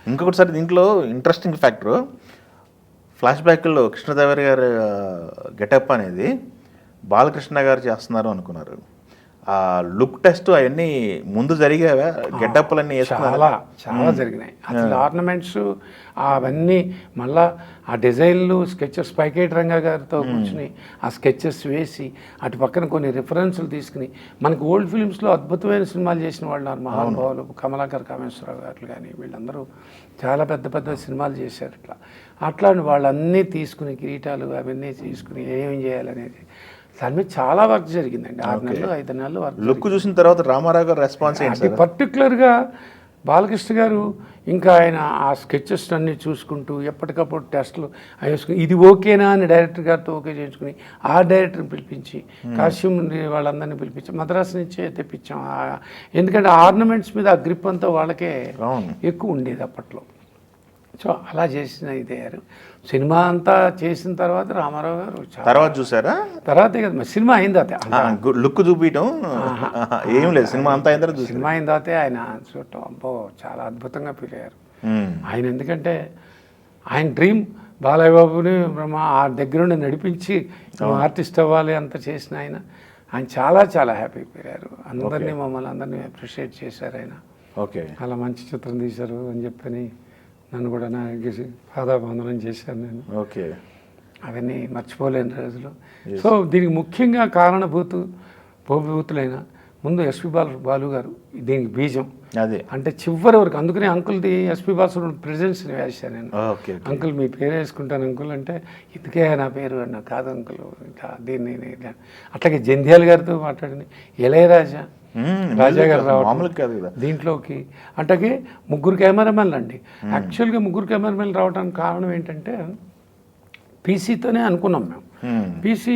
ఇంకొకటిసారి దీంట్లో interesting factor, flash బ్యాక్లో కృష్ణదేవరాయ గారి గెటప్ అనేది బాలకృష్ణ గారు చేస్తున్నారు అనుకున్నారు. ఆ లుక్ టెస్ట్ అవన్నీ ముందు జరిగావా? గెటప్లన్నీ చాలా చాలా జరిగినాయి అసలు. ఆర్నమెంట్స్ అవన్నీ మళ్ళా ఆ డిజైన్లు స్కెచెస్ పైకేటి రంగా గారితో కూర్చుని ఆ స్కెచెస్ వేసి అటు పక్కన కొన్ని రిఫరెన్స్లు తీసుకుని మనకు ఓల్డ్ ఫిల్మ్స్లో అద్భుతమైన సినిమాలు చేసిన వాళ్ళు ఉన్నారు మహానుభావులు. కమలాకర్ కామేశ్వరరావు గారు కానీ వీళ్ళందరూ చాలా పెద్ద పెద్ద సినిమాలు చేశారు. అట్లాంటి వాళ్ళన్నీ తీసుకుని కిరీటాలు అవన్నీ తీసుకుని ఏం చేయాలనేది దాని మీద చాలా వర్క్ జరిగిందండి. 6 నెలలు 5 నెలలు వర్క్. లుక్ చూసిన తర్వాత రామారావు గారు రెస్పాన్స్ ఏంటి? పర్టికులర్గా బాలకృష్ణ గారు ఇంకా ఆయన ఆ స్కెచెస్ అన్నీ చూసుకుంటూ ఎప్పటికప్పుడు టెస్టులు వేసుకుని ఇది ఓకేనా అని డైరెక్టర్ గారితో ఓకే చేయించుకుని ఆ డైరెక్టర్ని పిలిపించి కాస్ట్యూమ్ వాళ్ళందరినీ పిలిపించి మద్రాసు నుంచే తెప్పించాం. ఎందుకంటే ఆర్నమెంట్స్ మీద ఆ గ్రిప్ అంతా వాళ్ళకే ఎక్కువ ఉండేది అప్పట్లో. సో అలా చేసిన ఇదయ్యారు. సినిమా అంతా చేసిన తర్వాత రామారావు గారు తర్వాత చూసారా? తర్వాతే కదా సినిమా అయిన తర్వాత లుక్ చూపించడం ఏం లేదు. సినిమా అంతా అయిన తర్వాత సినిమా అయిన తర్వాతే ఆయన చూడటం అబ్బో చాలా అద్భుతంగా ఫీల్ అయ్యారు ఆయన. ఎందుకంటే ఆయన డ్రీమ్ బాలయ్య బాబుని ఆ దగ్గరుండి నడిపించి ఆర్టిస్ట్ అవ్వాలి అంత చేసిన ఆయన చాలా చాలా హ్యాపీ ఫీల్ అయ్యారు. అందరినీ మమ్మల్ని అందరినీ అప్రిషియేట్ చేశారు ఆయన. ఓకే, అలా మంచి చిత్రం తీశారు అని చెప్పని నన్ను కూడా పాదాబంధనం చేశాను నేను. ఓకే, అవన్నీ మర్చిపోలేని రోజులు. సో దీనికి ముఖ్యంగా పోపుభూతులైన ముందు ఎస్పి బాలు గారు దీనికి బీజం అదే. అంటే చివరి వరకు అందుకనే అంకుల్ది ఎస్పి బాలు ప్రెజెన్స్ వేసాను నేను. అంకుల్ మీ పేరు వేసుకుంటాను అంకుల్ అంటే ఇందుకే నా పేరు అన్న కాదు అంకుల్ ఇంకా దీన్ని అట్లాగే జంధ్యాల గారితో మాట్లాడింది. ఇళయరాజా రాజా గారు రావడం దీంట్లోకి అంటే 3 కెమెరామెన్లు అండి. యాక్చువల్గా 3 కెమెరామెన్లు రావడానికి కారణం ఏంటంటే పీసీతోనే అనుకున్నాం మేము. పీసీ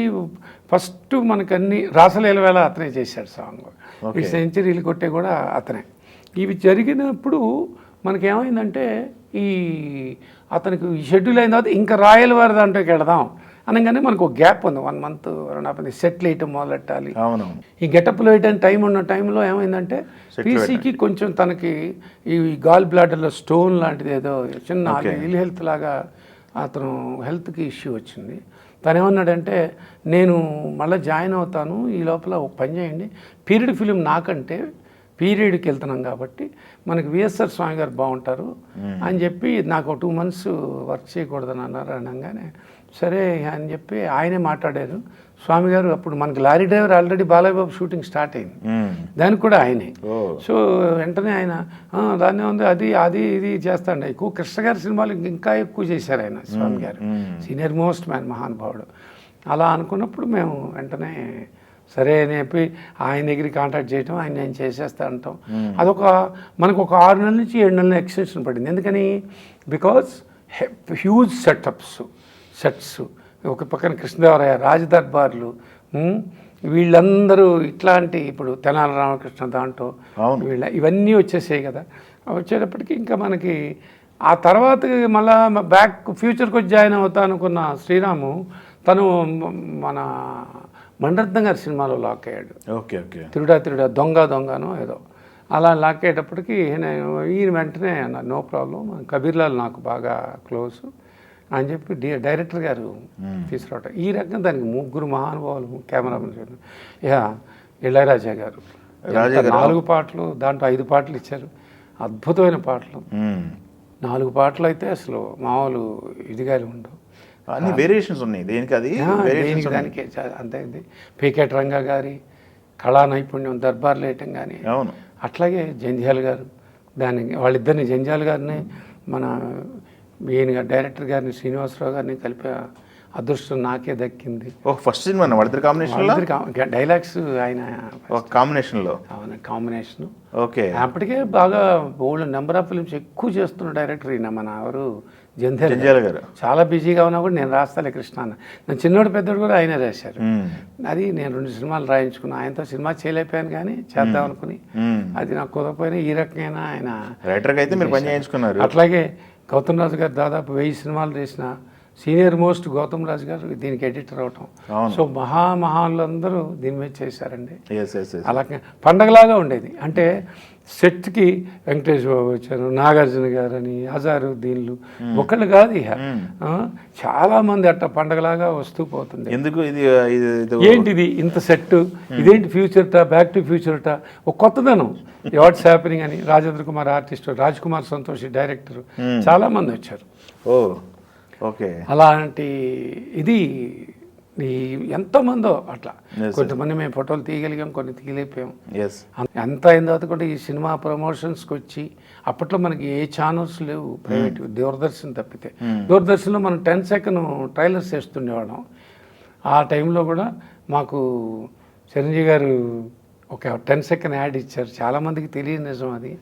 ఫస్ట్ మనకు అన్ని రాసలీల వేళ అతనే చేశాడు సాంగ్, ఈ సెంచరీలు కొట్టే కూడా అతనే. ఇవి జరిగినప్పుడు మనకేమైందంటే ఈ అతనికి షెడ్యూల్ అయిన తర్వాత ఇంకా రాయల వారి దాంట్లోకి వెళదాం అనగానే మనకు ఒక గ్యాప్ ఉంది. 1 మంత్ 2.5 సెట్లు వేయటం మొదలెట్టాలి. ఈ గెటప్లు వేయడానికి టైం ఉన్న టైంలో ఏమైందంటే పీసీకి కొంచెం తనకి ఈ గాల్ బ్లాడర్లో స్టోన్ లాంటిది ఏదో చిన్న ఇల్ హెల్త్ లాగా అతను హెల్త్కి ఇష్యూ వచ్చింది. తను ఏమన్నాడంటే నేను మళ్ళీ జాయిన్ అవుతాను, ఈ లోపల ఒక పని చేయండి, పీరియడ్ ఫిలిం నాకంటే పీరియడ్కి వెళ్తున్నాం కాబట్టి మనకి విఎస్ఆర్ స్వామి గారు బాగుంటారు అని చెప్పి నాకు 2 మంత్స్ వర్క్ చేయకూడదని అన్నారు. అనగానే సరే అని చెప్పి ఆయనే మాట్లాడారు స్వామి గారు. అప్పుడు మనకి lorry driver already Balayya Babu shooting start అయింది, దానికి కూడా ఆయనే. సో వెంటనే ఆయన దాన్నే ఉంది అది ఇది చేస్తాండి. ఎక్కువ కృష్ణ గారి సినిమాలు ఇంకా ఎక్కువ చేశారు ఆయన స్వామి గారు, సీనియర్ మోస్ట్ మ్యాన్ మహానుభావుడు. అలా అనుకున్నప్పుడు మేము వెంటనే సరే అని చెప్పి ఆయన దగ్గర కాంటాక్ట్ చేయటం, ఆయన నేను చేసేస్తా అంటాం. మనకు ఒక 6 నెలల నుంచి 7 నెలల ఎక్స్టెన్షన్ పడింది. ఎందుకని? బికాజ్ హ్యూజ్ సెట్స్ ఒక పక్కన కృష్ణదేవరాయ రాజదర్బార్లు వీళ్ళందరూ ఇట్లాంటి ఇప్పుడు తెనాలి రామకృష్ణ దాంట్లో ఇవన్నీ వచ్చేసాయి కదా. వచ్చేటప్పటికి ఇంకా మనకి ఆ తర్వాత మళ్ళా బ్యాక్ ఫ్యూచర్కి వచ్చి జాయిన్ అవుతా అనుకున్న శ్రీరాము తను మన మణిరత్నం గారి సినిమాలో లాక్ అయ్యాడు. తిరుడా దొంగనో ఏదో అలా లాక్ అయ్యేటప్పటికి ఈయన వెంటనే అన్నారు నో ప్రాబ్లం, కబీర్లాల్ నాకు బాగా క్లోజ్ అని చెప్పి డైరెక్టర్ గారు తీసుకురావటం. ఈ రకంగా దానికి 3 మహానుభావులు కెమెరామెన్. ఇళయరాజా గారు 4 పాటలు, దాంట్లో 5 పాటలు ఇచ్చారు, అద్భుతమైన పాటలు. 4 పాటలు అయితే అసలు మామూలు ఇదిగానే ఉండవు, అన్ని వేరియేషన్స్ ఉన్నాయి. దానికి అంతే. పీకేటి రంగా గారి కళా నైపుణ్యం దర్బార్లు వేయటం కానీ, అట్లాగే జంధ్యాల గారు వాళ్ళిద్దరిని జంధ్యాల గారిని మన ఈయన డైరెక్టర్ గారిని శ్రీనివాసరావు గారిని కలిపే అదృష్టం నాకే దక్కింది. ఫస్ట్ సినిమా డైలాగ్స్ ఆయన కాంబినేషన్లో. అవును, కాంబినేషన్. ఓకే, అప్పటికే బాగా బోల్డ్ నెంబర్ ఆఫ్ ఫిల్మ్స్ ఎక్కువ చేస్తున్న డైరెక్టర్ ఈయన మన ఎవరు జంధ్యాల గారు. చాలా బిజీగా ఉన్నా కూడా నేను రాస్తాలే కృష్ణ అన్న. నేను చిన్నోడు పెద్దోడు కూడా ఆయనే రాశారు. అది నేను 2 సినిమాలు రాయించుకున్నాను ఆయనతో. సినిమా చేయలేకపోయాను కానీ చేద్దాం అనుకుని అది నాకు కుదరపోయినా ఈ రకమైన ఆయన రైటర్గా అయితే మీరు పని చేయించుకున్నారు. అట్లాగే గౌతమ్ రాజు గారు దాదాపు 1000 సినిమాలు చేసిన సీనియర్ మోస్ట్ గౌతమ్ రాజు గారు దీనికి ఎడిటర్ అవటం. సో మహానులందరూ దీని మీద చేశారండి. అలా పండగలాగా ఉండేది. అంటే సెట్కి వెంకటేష్ బాబు వచ్చారు, నాగార్జున గారని, అజారు దీనిలు ఒకళ్ళు కాదు ఇక చాలామంది అట్ట పండగలాగా వస్తూ పోతుంది. ఎందుకు ఇది ఏంటిది ఇంత సెట్, ఇదేంటి ఫ్యూచర్టా, బ్యాక్ టు ఫ్యూచర్టా, ఒక కొత్తదనం, వాట్స్ హ్యాపెనింగ్ అని. రాజేంద్ర కుమార్ ఆర్టిస్ట్, రాజ్ కుమార్ సంతోషి డైరెక్టర్, చాలామంది వచ్చారు. ఓ ఓకే. అలాంటి ఇది ఎంతోమందో అట్లా. కొంతమంది మేము ఫోటోలు తీయగలిగాం, కొన్ని తీయలేకపోయాం. ఎంత అయిన తర్వాత కూడా ఈ సినిమా ప్రమోషన్స్కి వచ్చి, అప్పట్లో మనకి ఏ ఛానల్స్ లేవు ప్రైవేట్, దూరదర్శన్ తప్పితే. దూరదర్శన్లో మనం 10 సెకండ్ ట్రైలర్స్ వేస్తుండేవాళ్ళం. ఆ టైంలో కూడా మాకు చిరంజీవి గారు ఒక 10 సెకండ్ యాడ్ ఇచ్చారు. చాలామందికి తెలియని నిజం అది.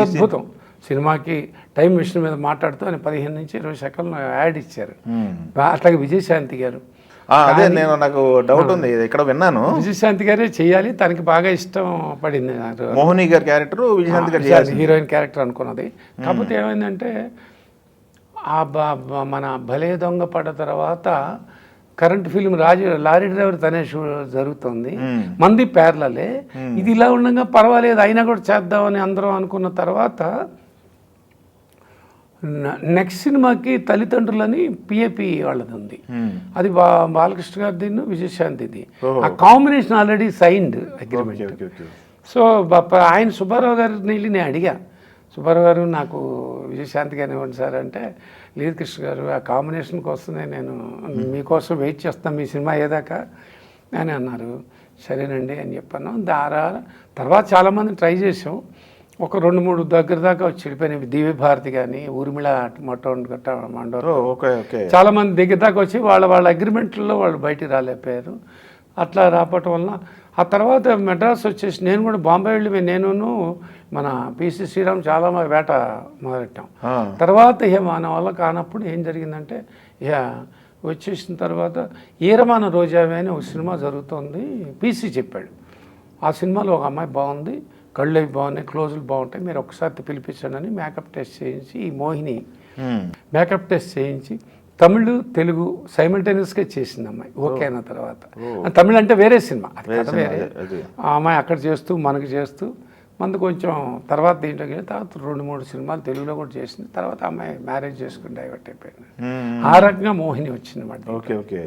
అద్భుతం. సినిమాకి టైం మిషన్ మీద మాట్లాడుతూ ఆయన 15 నుంచి 20 సెకండ్లు యాడ్ ఇచ్చారు. అట్లాగే విజయశాంతి గారు, అదే నేను నాకు డౌట్ ఉంది, ఇక్కడ విన్నాను. విజయశాంతి గారే చెయ్యాలి, తనకి బాగా ఇష్టం పడింది. మోహిని గారి క్యారెక్టర్ విజయశాంతి గారు హీరోయిన్ క్యారెక్టర్ అనుకున్నది. కాకపోతే ఏమైందంటే మన భలే దొంగ పడ్డ తర్వాత కరెంట్ ఫిల్మ్ లారీ డ్రైవర్ తనే జరుగుతుంది, మంది పేర్లలే. ఇది ఇలా ఉండగా పర్వాలేదు, అయినా కూడా చేద్దామని అందరం అనుకున్న తర్వాత నెక్స్ట్ సినిమాకి తల్లిదండ్రులని పిఏపి వాళ్ళది ఉంది. అది బాలకృష్ణ గారి దీన్ని, విజయశాంతిది. ఆ combination already signed agreement. So ఆయన సుబ్బారావు గారిని వెళ్ళి నేను అడిగా, సుబ్బారావు గారు నాకు విజయశాంతి గారిని ఇవ్వండి సార్ అంటే, లేదు కృష్ణ గారు ఆ కాంబినేషన్ కోసమే నేను మీకోసం వెయిట్ చేస్తాను, మీ సినిమా అయ్యేదాకా అని అన్నారు. సరేనండి అని చెప్పాను. తర్వాత చాలామంది ట్రై చేసాం. ఒక 2-3 దగ్గర దాకా వచ్చి వెళ్ళిపోయినాయి. దివ్య భారతి కానీ, ఊర్మిళ మండోరు, చాలామంది దగ్గర దాకా వచ్చి వాళ్ళ అగ్రిమెంట్లలో వాళ్ళు బయటికి రాలేకపోయారు. అట్లా రావటం వలన ఆ తర్వాత మెడ్రాస్ వచ్చేసి నేను కూడా బాంబే వెళ్ళి నేను మన పిసి శ్రీరామ్ చాలా వేట మొదలెట్టాం. తర్వాత ఇక మన వల్ల కానప్పుడు ఏం జరిగిందంటే, ఇక వచ్చేసిన తర్వాత ఈరమాన రోజావే అని ఒక సినిమా జరుగుతుంది, పిసి చెప్పాడు. ఆ సినిమాలో ఒక అమ్మాయి బాగుంది, కళ్ళు అవి బాగున్నాయి, క్లోజులు బాగుంటాయి, మీరు ఒకసారి పిలిపించండి అని మేకప్ టెస్ట్ చేయించి, ఈ మోహిని మేకప్ టెస్ట్ చేయించి తమిళ్ తెలుగు సైమల్టేనియస్గా చేసింది అమ్మాయి. ఓకే అన్న తర్వాత తమిళ్ అంటే వేరే సినిమా, అది కథ వేరే. ఆ అమ్మాయి అక్కడ చేస్తూ మనకి చేస్తూ మంది కొంచెం తర్వాత దీంట్లోకి వెళ్ళి తర్వాత 2-3 సినిమాలు తెలుగులో కూడా చేసింది. తర్వాత అమ్మాయి మ్యారేజ్ చేసుకుని డైవర్ట్ అయిపోయింది. ఆ రకంగా మోహిని వచ్చింది మాట. Okay okay.